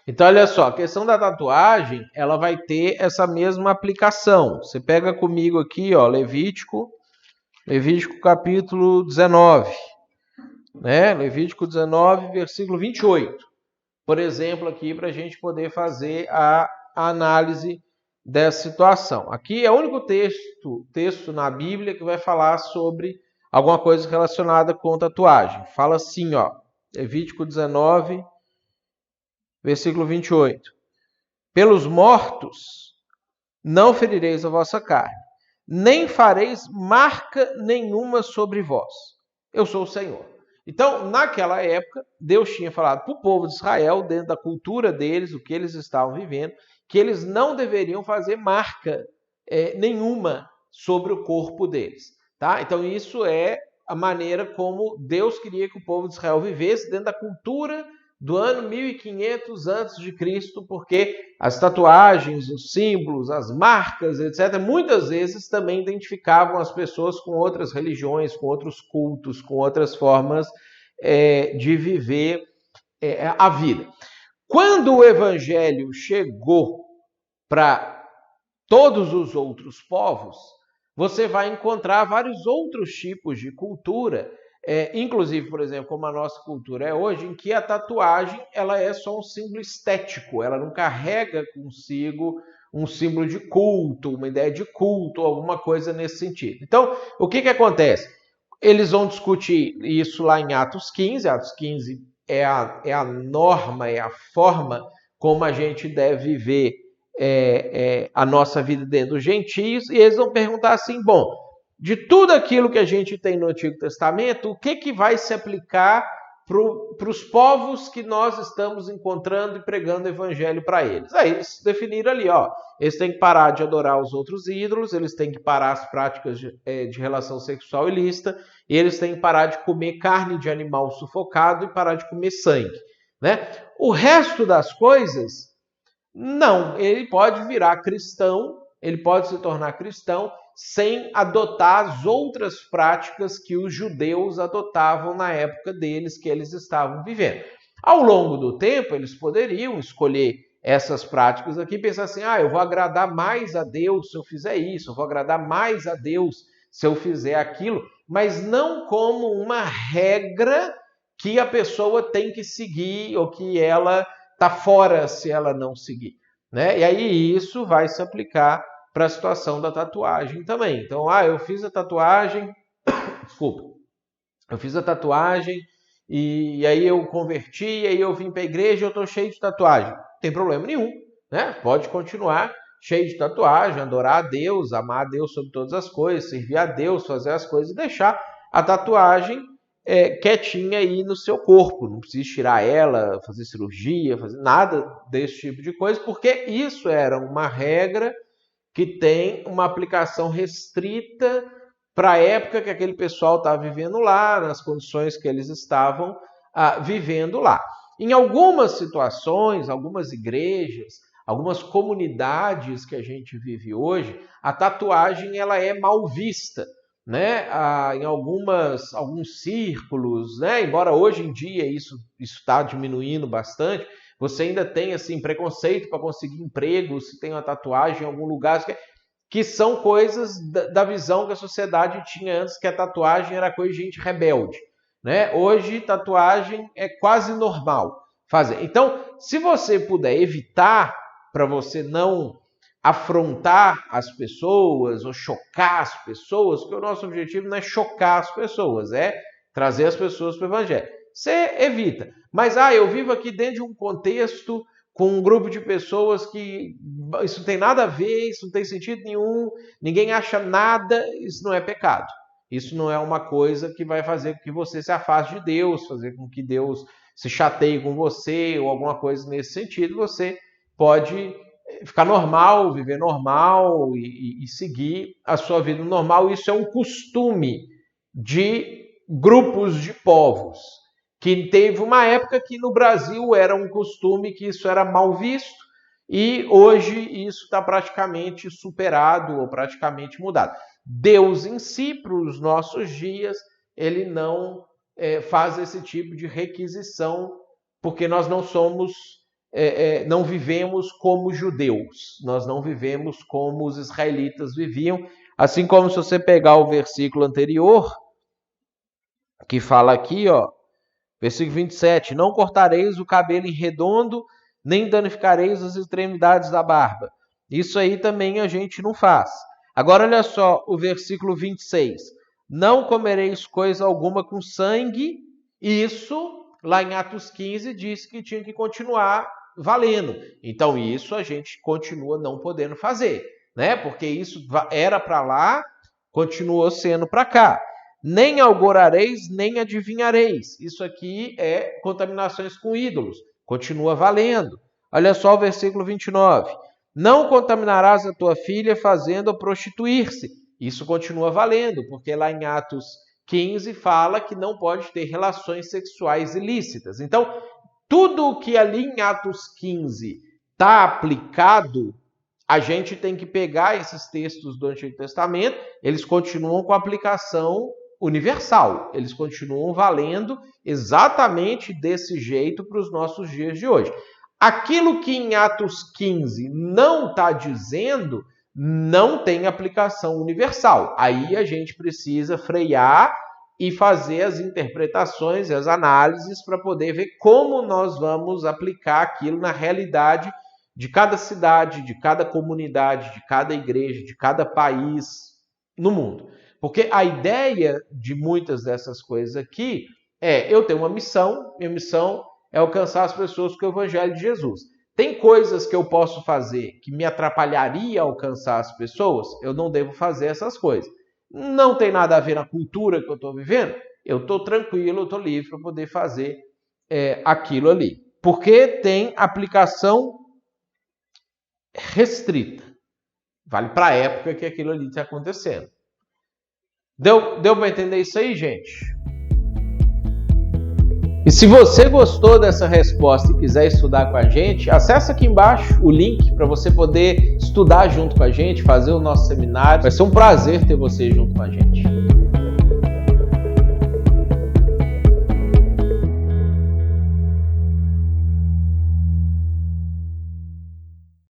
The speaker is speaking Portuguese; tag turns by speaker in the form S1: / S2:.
S1: Então, olha só, a questão da tatuagem, ela vai ter essa mesma aplicação. Você pega comigo aqui, ó, Levítico capítulo 19, né? Levítico 19, versículo 28. Por exemplo, aqui para a gente poder fazer a análise dessa situação. Aqui é o único texto na Bíblia que vai falar sobre alguma coisa relacionada com tatuagem. Fala assim, ó, Levítico 19, versículo 28. Pelos mortos não ferireis a vossa carne, nem fareis marca nenhuma sobre vós. Eu sou o Senhor. Então, naquela época, Deus tinha falado para o povo de Israel, dentro da cultura deles, o que eles estavam vivendo, que eles não deveriam fazer marca nenhuma sobre o corpo deles. Tá? Então, isso é a maneira como Deus queria que o povo de Israel vivesse dentro da cultura do ano 1500 a.C., porque as tatuagens, os símbolos, as marcas, etc., muitas vezes também identificavam as pessoas com outras religiões, com outros cultos, com outras formas de viver a vida. Quando o evangelho chegou para todos os outros povos, você vai encontrar vários outros tipos de cultura, inclusive, por exemplo, como a nossa cultura é hoje, em que a tatuagem ela é só um símbolo estético, ela não carrega consigo um símbolo de culto, uma ideia de culto, alguma coisa nesse sentido. Então, o que acontece? Eles vão discutir isso lá em Atos 15. Atos 15 é a norma, é a forma como a gente deve viver a nossa vida dentro dos gentios, e eles vão perguntar assim, bom, de tudo aquilo que a gente tem no Antigo Testamento, o que vai se aplicar para os povos que nós estamos encontrando e pregando o evangelho para eles? Aí eles definiram ali, ó, eles têm que parar de adorar os outros ídolos, eles têm que parar as práticas de relação sexual ilícita, e eles têm que parar de comer carne de animal sufocado e parar de comer sangue, né? O resto das coisas, não, ele pode virar cristão, ele pode se tornar cristão sem adotar as outras práticas que os judeus adotavam na época deles, que eles estavam vivendo. Ao longo do tempo, eles poderiam escolher essas práticas aqui e pensar assim, eu vou agradar mais a Deus se eu fizer isso, eu vou agradar mais a Deus se eu fizer aquilo, mas não como uma regra que a pessoa tem que seguir ou que ela está fora se ela não seguir, né? E aí isso vai se aplicar para a situação da tatuagem também. Então, eu fiz a tatuagem, eu fiz a tatuagem e aí eu converti, e aí eu vim para a igreja e eu estou cheio de tatuagem. Não tem problema nenhum, né? Pode continuar cheio de tatuagem, adorar a Deus, amar a Deus sobre todas as coisas, servir a Deus, fazer as coisas e deixar a tatuagem quietinha aí no seu corpo. Não precisa tirar ela, fazer cirurgia, fazer nada desse tipo de coisa, porque isso era uma regra que tem uma aplicação restrita para a época que aquele pessoal estava vivendo lá, nas condições que eles estavam vivendo lá. Em algumas situações, algumas igrejas, algumas comunidades que a gente vive hoje, a tatuagem ela é mal vista, né? Em alguns círculos, né? Embora hoje em dia isso está diminuindo bastante, você ainda tem assim preconceito para conseguir emprego se tem uma tatuagem em algum lugar, que são coisas da visão que a sociedade tinha antes, que a tatuagem era coisa de gente rebelde, né? Hoje tatuagem é quase normal fazer. Então, se você puder evitar, para você não afrontar as pessoas ou chocar as pessoas, porque o nosso objetivo não é chocar as pessoas, é trazer as pessoas para o evangelho. Você evita. Mas, eu vivo aqui dentro de um contexto com um grupo de pessoas que isso não tem nada a ver, isso não tem sentido nenhum, ninguém acha nada, isso não é pecado. Isso não é uma coisa que vai fazer com que você se afaste de Deus, fazer com que Deus se chateie com você ou alguma coisa nesse sentido. Você pode ficar normal, viver normal e seguir a sua vida normal. Isso é um costume de grupos de povos, que teve uma época que no Brasil era um costume que isso era mal visto, e hoje isso está praticamente superado ou praticamente mudado. Deus em si, para os nossos dias, ele não faz esse tipo de requisição, porque nós não somos não vivemos como judeus, nós não vivemos como os israelitas viviam, assim como se você pegar o versículo anterior, que fala aqui, ó, versículo 27, não cortareis o cabelo em redondo, nem danificareis as extremidades da barba. Isso aí também a gente não faz. Agora olha só o versículo 26, não comereis coisa alguma com sangue, isso lá em Atos 15 diz que tinha que continuar valendo. Então isso a gente continua não podendo fazer, né? Porque isso era para lá, continuou sendo para cá. Nem algorareis, nem adivinhareis. Isso aqui é contaminações com ídolos. Continua valendo. Olha só o versículo 29. Não contaminarás a tua filha fazendo-a prostituir-se. Isso continua valendo, porque lá em Atos 15 fala que não pode ter relações sexuais ilícitas. Então, tudo o que ali em Atos 15 está aplicado, a gente tem que pegar esses textos do Antigo Testamento, eles continuam com aplicação universal, eles continuam valendo exatamente desse jeito para os nossos dias de hoje. Aquilo que em Atos 15 não está dizendo, não tem aplicação universal. Aí a gente precisa frear e fazer as interpretações e as análises para poder ver como nós vamos aplicar aquilo na realidade de cada cidade, de cada comunidade, de cada igreja, de cada país no mundo. Porque a ideia de muitas dessas coisas aqui eu tenho uma missão, minha missão é alcançar as pessoas com o Evangelho de Jesus. Tem coisas que eu posso fazer que me atrapalharia a alcançar as pessoas, eu não devo fazer essas coisas. Não tem nada a ver na cultura que eu estou vivendo, eu estou tranquilo, eu estou livre para poder fazer aquilo ali. Porque tem aplicação restrita. Vale para a época que aquilo ali está acontecendo. Deu para entender isso aí, gente? E se você gostou dessa resposta e quiser estudar com a gente, acessa aqui embaixo o link para você poder estudar junto com a gente, fazer o nosso seminário. Vai ser um prazer ter você junto com a gente.